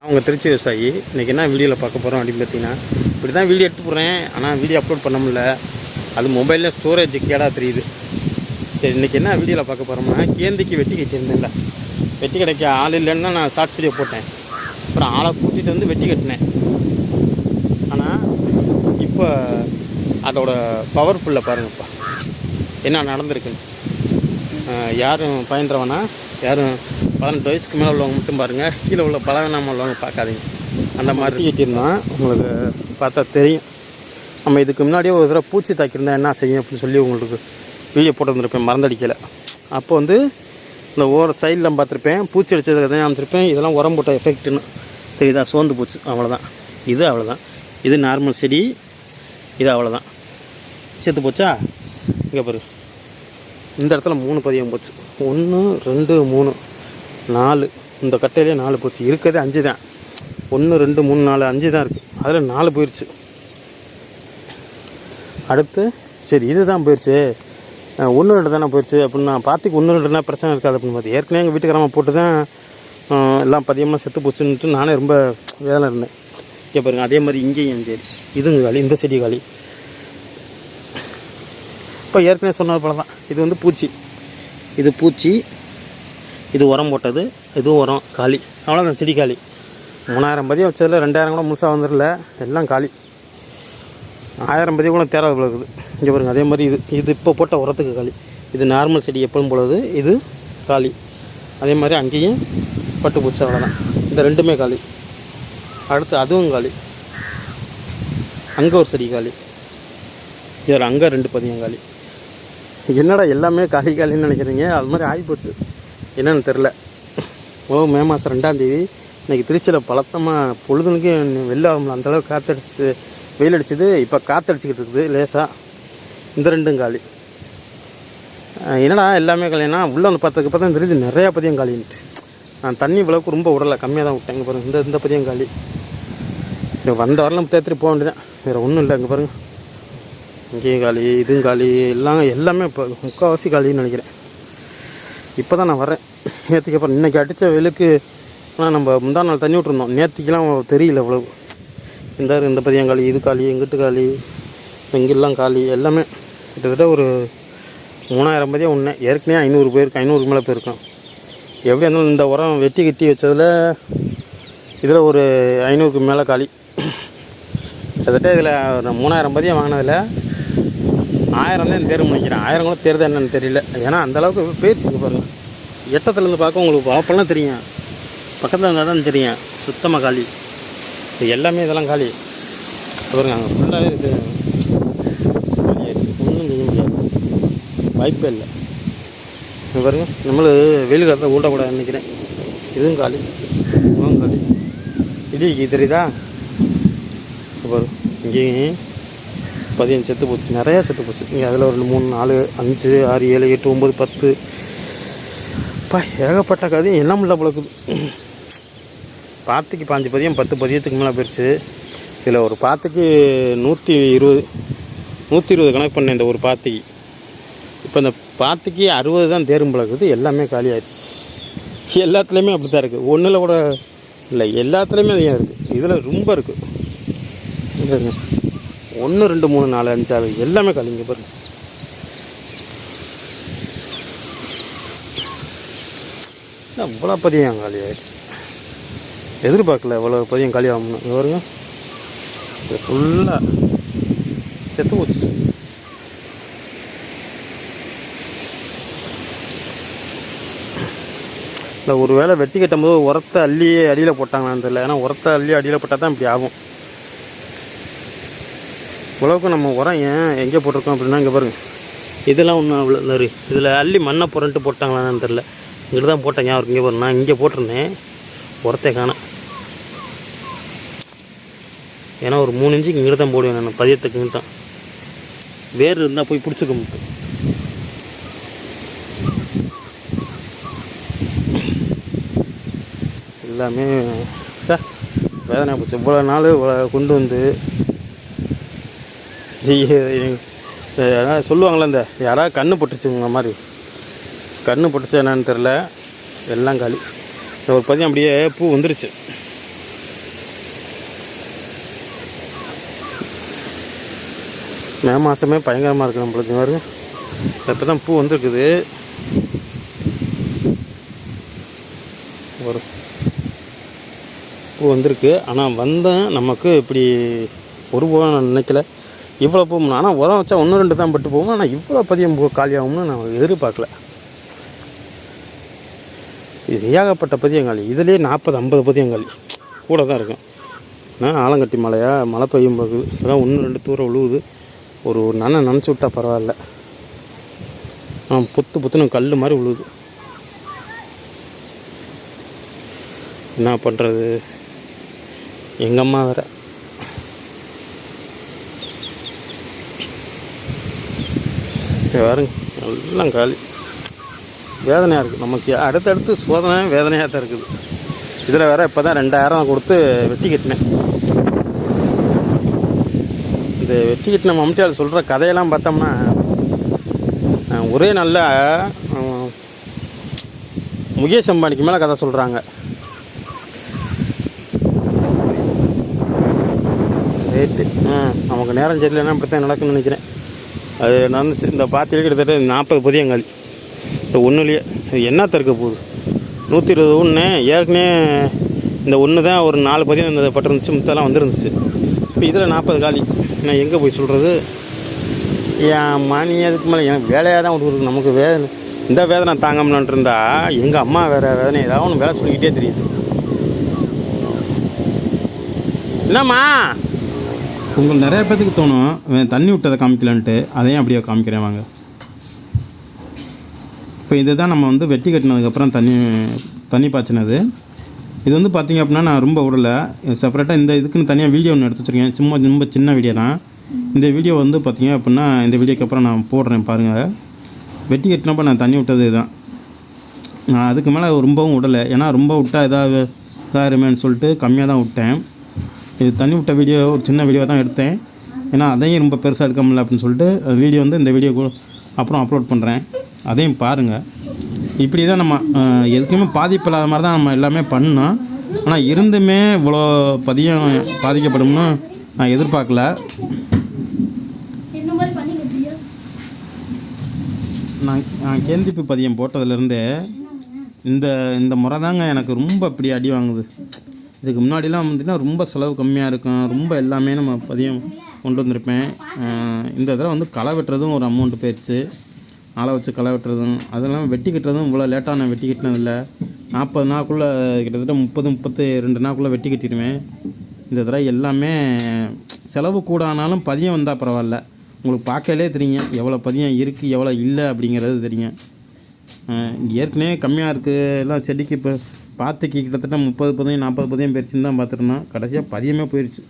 அவங்க திருச்சி விவசாயி. இன்றைக்கி என்ன வீடியோவில் பார்க்க போகிறோம் அப்படின்னு பார்த்தீங்கன்னா, இப்படி தான் வீடியோ எடுத்து போடுறேன். ஆனால் வீடியோ அப்லோட் பண்ண முடியல. அது மொபைலில் ஸ்டோரேஜ் கேடாக தெரியுது. சரி, இன்றைக்கி என்ன வீடியோவில் பார்க்க போகிறோம்னா, கேந்திக்கு வெட்டி கட்டியிருந்தேன்ல, வெட்டி கிடைக்க ஆள் இல்லைன்னா நான் ஷார்ட்ஸ் வீடியோ போட்டேன். அப்புறம் ஆளை கூட்டிகிட்டு வந்து வெட்டி கட்டினேன். ஆனால் இப்போ அதோட பவர்ஃபுல்லில் பாருங்கப்பா என்ன நடந்திருக்குன்னு. யாரும் பயின்றவனா, யாரும் 18 வயசுக்கு மேலே உள்ளவங்க மட்டும் பாருங்கள், கீழே உள்ள பலவீனமாக உள்ளவங்க பார்க்காதீங்க. அந்த மாதிரி கட்டியிருந்தோம். உங்களுக்கு பார்த்தா தெரியும். நம்ம இதுக்கு முன்னாடியே ஒரு தடவை பூச்சி தாக்கியிருந்தா என்ன செய்யும் அப்படின்னு சொல்லி உங்களுக்கு வீடியோ போட்டு வந்துருப்பேன், மறந்தடிக்கலை. அப்போ வந்து இந்த ஓர சைடில் பார்த்துருப்பேன், பூச்சி அடித்ததுக்கு தான் அமைச்சிருப்பேன். இதெல்லாம் உரம் போட்ட எஃபெக்ட்டுன்னு தெரியுதா, சோர்ந்து போச்சு, அவ்வளோதான். இது அவ்வளோதான். இது நார்மல் செடி, இது அவ்வளோதான், செத்து போச்சா. இங்கே பாரு, இந்த இடத்துல 3 பதியம் போச்சு. 1 2 3 4, இந்த கட்டையிலே 4 போச்சு. இருக்கிறதே 5 தான். 1 2 3 4 5 தான் இருக்குது. அதில் 4 போயிடுச்சு. அடுத்து சரி இது தான் போயிடுச்சு, 1 2 தானே போயிடுச்சு அப்படின்னு நான் பார்த்துக்கு 1 2 பிரச்சனை இருக்காது அப்படின்னு பார்த்து ஏற்கனவே எங்கள் வீட்டுக்காரமாக போட்டு தான் எல்லாம் பதியமாக செத்து போச்சுன்ட்டு நானே ரொம்ப வேதனை இருந்தேன். இங்கே பாருங்கள், அதே மாதிரி இங்கேயும் சரி, இதுங்க காலி, இந்த செடி காலி. இப்போ ஏற்கனவே சொன்னது போல தான். இது வந்து பூச்சி, இது பூச்சி, இது உரம் போட்டது, இதுவும் உரம் காலி, அவ்வளோதான். செடி காலி. 3000 பதியம் வச்சதில் 2000 கூட முழுசாக வந்துடல, எல்லாம் காலி. 1000 பதியம் கூட தேவை விழுகுது. இங்கே பாருங்கள், அதே மாதிரி இது இப்போ போட்ட உரத்துக்கு காலி. இது நார்மல் செடி எப்பவும் போலது, இது காலி. அதே மாதிரி அங்கேயும் பட்டு பூச்சி, அவ்வளோதான். இந்த 2மே காலி. அடுத்து அதுவும் காலி. அங்கே ஒரு செடி காலி. இதில் அங்கே 2 பதியம் காலி. என்னடா எல்லாமே காலி காலின்னு நினைக்கிறீங்க, அது மாதிரி ஆகிப்போச்சு. என்னென்னு தெரில. மே மாதம் 2ஆம் தேதி இன்றைக்கி திருச்சியில் பழத்தமாக பொழுதுனுக்கு வெளில ஆகும்ல, அந்தளவுக்கு காற்றடிச்சு வெயில் அடிச்சுது. இப்போ காற்றடிச்சிக்கிட்டு இருக்குது லேசாக. இந்த 2ம் காலி. என்னடா எல்லாமே காலினா உள்ளே வந்து பார்த்ததுக்கு பார்த்தா தெரியுது நிறையா பதியம் காலின்ட்டு. நான் தண்ணி விளவுக்கு ரொம்ப விடலை, கம்மியாக தான் விட்டேன். இங்கே பாருங்கள், இந்த பதியம் காலி. சரி, வந்த வரலாம் தேத்திட்டு போக வேண்டியதான், வேறு ஒன்றும் இல்லை. இங்கே பாருங்கள், இங்கேயும் காலி, இதுவும் காலி, எல்லாமே இப்போ முக்கால்வாசி காலின்னு நினைக்கிறேன். இப்போ தான் நான் வரேன். நேற்றுக்கு அப்புறம் இன்றைக்கி அடித்த வெளுக்கு ஆனால் நம்ம முந்தா நாள் தண்ணி விட்டுருந்தோம். நேற்றுக்கெலாம் தெரியல இவ்வளவு. இந்த பதியம் காலி, இது காலி, எங்கிட்டு காலி, இங்கெல்லாம் காலி. எல்லாமே கிட்டத்தட்ட ஒரு 3000 பதியம் ஒன்று. ஏற்கனவே 500 போயிருக்கு, 500க்கு மேலே போயிருக்கோம். எப்படி இருந்தாலும் இந்த உரம் வெட்டி கட்டி வச்சதில் இதில் ஒரு 500க்கு மேலே காலி. கிட்டத்தட்ட இதில் 3000 பதியம் வாங்கினதில் 1000 தான் தேர்வு பண்ணிக்கிறேன். 1000 கூட தேர்தல் என்னென்னு தெரியல. ஏன்னா அந்தளவுக்கு போயிடுச்சுங்க பாருங்கள். எட்டத்துலேருந்து பார்க்க உங்களுக்கு அப்போல்லாம் தெரியும், பக்கத்தில் இருந்தால் தான் தெரியும். சுத்தமாக காலி. இது எல்லாமே இதெல்லாம் காலி. பாருங்க, அங்கே ஃபுல்லாகவே இது காலி ஆயிடுச்சு. ஒன்றும் செய்ய முடியாது, வாய்ப்பே இல்லை. பாருங்கள், நம்மளும் வெயில் காலத்தில் ஊட்டக்கூடாதுன்னு நினைக்கிறேன். இதுவும் காலி, இதுவும் காலி. இது தெரியுதா பாரு, இங்கேயும் பதியம் செத்து போச்சு, நிறையா செத்து போச்சு. இங்கே அதில் ஒரு 3 4 5 6 7 8 9 10 ஏகப்பட்ட கதையும் எல்லாம் உள்ள பழக்குது. பாத்திக்கு 5 பதியம் 10 பதியத்துக்கு மேலே போயிடுச்சு. இதில் ஒரு பாத்திக்கு 120 கணக்கு பண்ணேன் இந்த ஒரு பாத்திக்கு. இப்போ இந்த பாத்திக்கு 60 தான் தேரும் பழக்குது. எல்லாமே காலி ஆயிடுச்சு. எல்லாத்துலேயுமே அப்படி தான் இருக்குது, ஒன்றில் கூட இல்லை, எல்லாத்துலேயுமே அதிகம் இருக்குது. இதில் ரொம்ப இருக்குது. 1 2 3 4 5 6 எல்லாமே காலிங்க பாருங்க. இவ்வளோ பதியம் காலி ஆயிடுச்சு. எதிர்பார்க்கல இவ்வளோ பதியம் காலி ஆகணும். இங்கே பாருங்க, இது ஃபுல்லாக செத்து போச்சு. இல்லை, ஒரு வேளை வெட்டி கட்டும்போது உரத்தை அள்ளியே அடியில் போட்டாங்களான்னு தெரியல. ஏன்னா உரத்தை அள்ளி அடியில் போட்டால் தான் இப்படி ஆகும். இவ்வளோக்கும் நம்ம உரம் எங்கே போட்டிருக்கோம் அப்படின்னா, இங்கே பாருங்கள், இதெல்லாம் ஒன்றும் அவ்வளோ நறு. இதில் அள்ளி மண்ணை புரண்டு போட்டாங்களான்னு தெரில. இங்கிட்டு தான் போட்டேன், ஞாபகம். இங்கே பாருங்க, நான் இங்கே போட்டிருந்தேன், உரத்தை காணேன். ஏன்னா ஒரு 3 இன்ச்சுக்கு இங்கிட்டு தான் போடுவேன் நான், பதியத்துக்கு இங்கிட்டு தான். வேர் இருந்தால் போய் பிடிச்சிக்க முடியும். எல்லாமே சார் வேதனை போச்சு. இவ்வளோ நாள் கொண்டு வந்து சொல்லுவாங்களே, இந்த யாராவது கண்ணு போட்டுச்சுங்க மாதிரி, கண்ணு போட்டுச்சு என்னன்னு தெரில. எல்லாம் காலி. ஒரு பதியம் அப்படியே பூ வந்துருச்சு. மே மாதமே பயங்கரமாக இருக்குது நம்மளுக்கு. பாருங்க இப்போ தான் பூ வந்துருக்குது. ஒரு பூ வந்திருக்கு. ஆனால் வந்தேன் நமக்கு இப்படி ஒரு பூ நான் நினைக்கல இவ்வளோ பூ. ஆனால் உரம் வச்சா 1-2 தான் பட்டு போகும். ஆனால் இவ்வளோ பதியம் பூ காலியாகும்னு நான் எதிர்பார்க்கல. இது ஏகப்பட்ட பதியங்காலி. இதிலே 40-50 பதியங்காலி கூட தான் இருக்கும். ஆனால் ஆலங்கட்டி மழை பெய்யும் போகுது. இப்போ தான் 1-2 தூரம் விழுவுது. ஒரு நினச்சி விட்டா பரவாயில்ல. புத்துன்னு கல் மாதிரி விழுவுது. என்ன பண்ணுறது, எங்கள் அம்மா வேறு பாருங்க எல்லாம் காலி. வேதனையாக இருக்குது நமக்கு. அடுத்தடுத்து சோதனை வேதனையாக தான் இருக்குது. இதில் வேறு இப்போ தான் 2000 கொடுத்து வெட்டி கட்டினேன். இந்த வெட்டி கட்டின மம்டியால் சொல்கிற கதையெல்லாம் பார்த்தோம்னா ஒரே நல்ல முகேஷ் அம்பானிக்கு மேலே கதை சொல்கிறாங்க. ரேட்டு நமக்கு நேரம் சரியில்லைன்னா இப்படித்தான் நடக்குன்னு நினைக்கிறேன். அது நடந்துச்சு. இந்த பாத்தியில் கிட்டத்தட்ட 40 பதியங்காலி. இந்த ஒன்றுலேயே என்னத்த இருக்க போகுது. 120 ஒன்று ஏற்கனவே இந்த ஒன்று தான் ஒரு 4 பதியம் இந்த பட்டிருந்துச்சு. மித்தெல்லாம் வந்துருந்துச்சு. இப்போ இதில் 40 காலி. நான் எங்கே போய் சொல்கிறது. என் மணி அதுக்கு மேலே எனக்கு வேலையாக தான் கொடுக்குறது. நமக்கு வேதனை, இந்த வேதனை தாங்கம்லான்ட்டு இருந்தால் எங்கள் அம்மா வேறு வேதனை ஏதாவது ஒன்று வேலை சொல்லிக்கிட்டே தெரியுது. என்னம்மா உங்களுக்கு நிறைய பேத்துக்கு தோணும் தண்ணி விட்டதை காமிக்கலான்ட்டு. அதையும் அப்படியே காமிக்கிறேன் வாங்க. இப்போ இதுதான் நம்ம வந்து வெட்டி கட்டினதுக்கப்புறம் தண்ணி பாய்ச்சினது. இது வந்து பார்த்திங்க அப்படின்னா நான் ரொம்ப விடலை. செப்பரேட்டாக இந்த இதுக்குன்னு தனியாக வீடியோ ஒன்று எடுத்து வச்சுருக்கேன். ரொம்ப சின்ன வீடியோ தான். இந்த வீடியோ வந்து பார்த்திங்க அப்படின்னா இந்த வீடியோக்கு அப்புறம் நான் போடுறேன் பாருங்கள். வெட்டி கட்டினப்போ நான் தண்ணி விட்டது தான். நான் அதுக்கு மேலே ரொம்பவும் விடலை. ஏன்னா ரொம்ப விட்டால் இதாகிருமேன்னு சொல்லிட்டு கம்மியாக தான் விட்டேன். இது தண்ணி விட்ட வீடியோ ஒரு சின்ன வீடியோ தான் எடுத்தேன். ஏன்னா அதையும் ரொம்ப பெருசாக எடுக்க முடியல அப்படின்னு சொல்லிட்டு வீடியோ வந்து இந்த வீடியோ அப்புறம் அப்லோட் பண்ணுறேன். அதையும் பாருங்கள். இப்படி தான் நம்ம எதுக்குமே பாதிப்பு இல்லாத மாதிரி தான் நம்ம எல்லாமே பண்ணோம். ஆனால் இருந்துமே இவ்வளோ பதியம் பாதிக்கப்படும்னு நான் எதிர்பார்க்கல. நான் கேந்திப்பு பதியம் போட்டதுலேருந்தே இந்த முறை தாங்க எனக்கு ரொம்ப இப்படி அடி வாங்குது. இதுக்கு முன்னாடிலாம் வந்துட்டுனா ரொம்ப செலவு கம்மியாக இருக்கும். ரொம்ப எல்லாமே நம்ம பதியம் கொண்டு வந்திருப்பேன். இந்த தடவை வந்து களை வெட்டுறதும் ஒரு அமௌண்ட்டு போயிடுச்சு. ஆளை வச்சு களை வெட்டுறதும் அதெல்லாம் வெட்டி கட்டுறதும் இவ்வளோ லேட்டாக நான் வெட்டி கட்டினதில்லை. 40 நாளுக்குள்ளே கிட்டத்தட்ட 32 நாளுக்குள்ளே வெட்டி கட்டிடுவேன். இந்த தடவை எல்லாமே செலவு கூட ஆனாலும் பதியம் வந்தால் பரவாயில்ல. உங்களுக்கு பார்க்கலே தெரியும் எவ்வளோ பதியம் இருக்குது எவ்வளோ இல்லை அப்படிங்கிறது தெரியும். ஏற்கனவே கம்மியாக இருக்குது. எல்லாம் செடிக்கு இப்போ பாத்திக்கு கிட்டத்தட்ட 30 பதியம் 40 பதியம் போயிடுச்சுன்னு தான் பார்த்துருந்தோம். கடைசியாக பதியமே போயிடுச்சு.